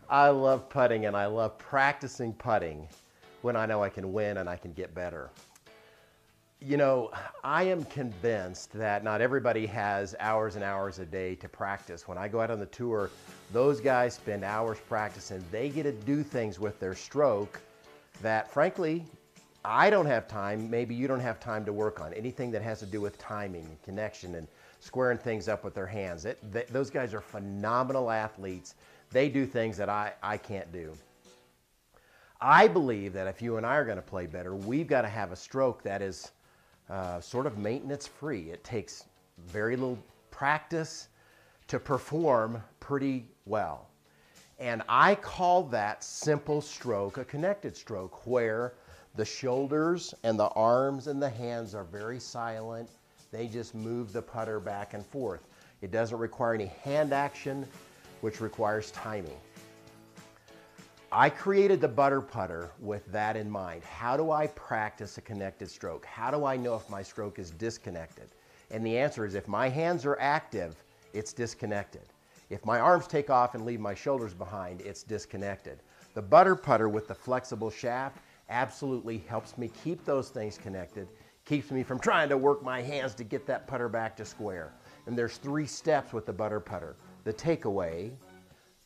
I love putting and I love practicing putting when I know I can win and I can get better. You know, I am convinced that not everybody has hours and hours a day to practice. When I go out on the tour, those guys spend hours practicing. They get to do things with their stroke that, frankly, I don't have time. Maybe you don't have time to work on. Anything that has to do with timing and connection and squaring things up with their hands. Those guys are phenomenal athletes. They do things that I can't do. I believe that if you and I are going to play better, we've got to have a stroke that is sort of maintenance free. It takes very little practice to perform pretty well. And I call that simple stroke a connected stroke, where the shoulders and the arms and the hands are very silent. They just move the putter back and forth. It doesn't require any hand action, which requires timing. I created the butter putter with that in mind. How do I practice a connected stroke? How do I know if my stroke is disconnected? And the answer is, if my hands are active, it's disconnected. If my arms take off and leave my shoulders behind, it's disconnected. The butter putter with the flexible shaft absolutely helps me keep those things connected, keeps me from trying to work my hands to get that putter back to square. And there's 3 steps with the butter putter: the takeaway,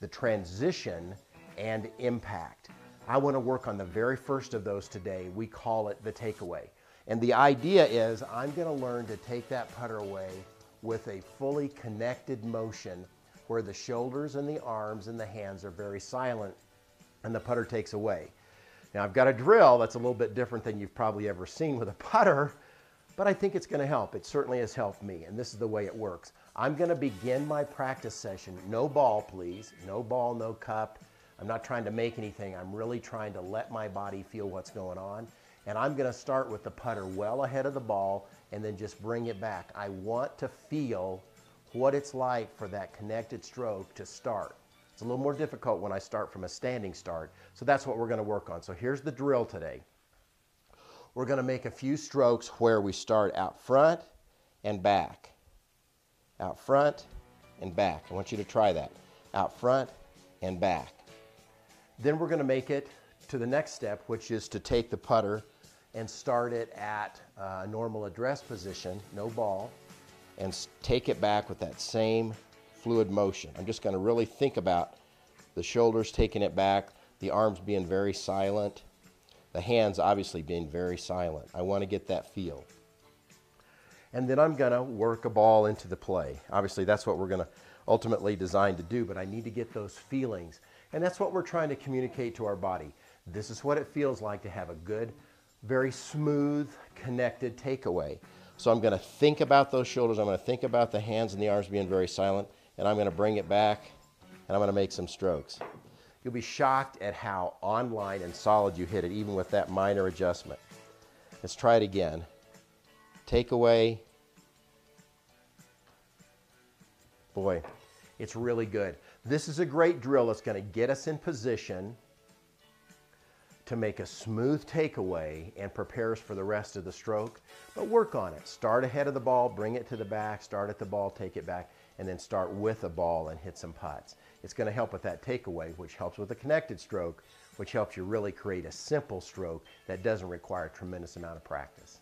the transition, and impact. I want to work on the very first of those today. We call it the takeaway. And the idea is, I'm going to learn to take that putter away with a fully connected motion where the shoulders and the arms and the hands are very silent and the putter takes away. Now, I've got a drill that's a little bit different than you've probably ever seen with a putter, but I think it's going to help. It certainly has helped me, and this is the way it works. I'm going to begin my practice session. No ball, please. No ball, no cup. I'm not trying to make anything. I'm really trying to let my body feel what's going on. And I'm going to start with the putter well ahead of the ball and then just bring it back. I want to feel what it's like for that connected stroke to start. It's a little more difficult when I start from a standing start. So that's what we're going to work on. So here's the drill today. We're going to make a few strokes where we start out front and back. Out front and back. I want you to try that. Out front and back. Then we're going to make it to the next step, which is to take the putter and start it at a normal address position, no ball, and take it back with that same fluid motion. I'm just going to really think about the shoulders taking it back, the arms being very silent, the hands obviously being very silent. I want to get that feel. And then I'm going to work a ball into the play. Obviously, that's what we're going to ultimately design to do, but I need to get those feelings. And that's what we're trying to communicate to our body. This is what it feels like to have a good, very smooth, connected takeaway. So I'm going to think about those shoulders. I'm going to think about the hands and the arms being very silent, and I'm going to bring it back, and I'm going to make some strokes. You'll be shocked at how online and solid you hit it, even with that minor adjustment. Let's try it again. Takeaway. Boy, it's really good. This is a great drill that's going to get us in position to make a smooth takeaway and prepare us for the rest of the stroke. But work on it. Start ahead of the ball, bring it to the back, start at the ball, take it back, and then start with a ball and hit some putts. It's going to help with that takeaway, which helps with a connected stroke, which helps you really create a simple stroke that doesn't require a tremendous amount of practice.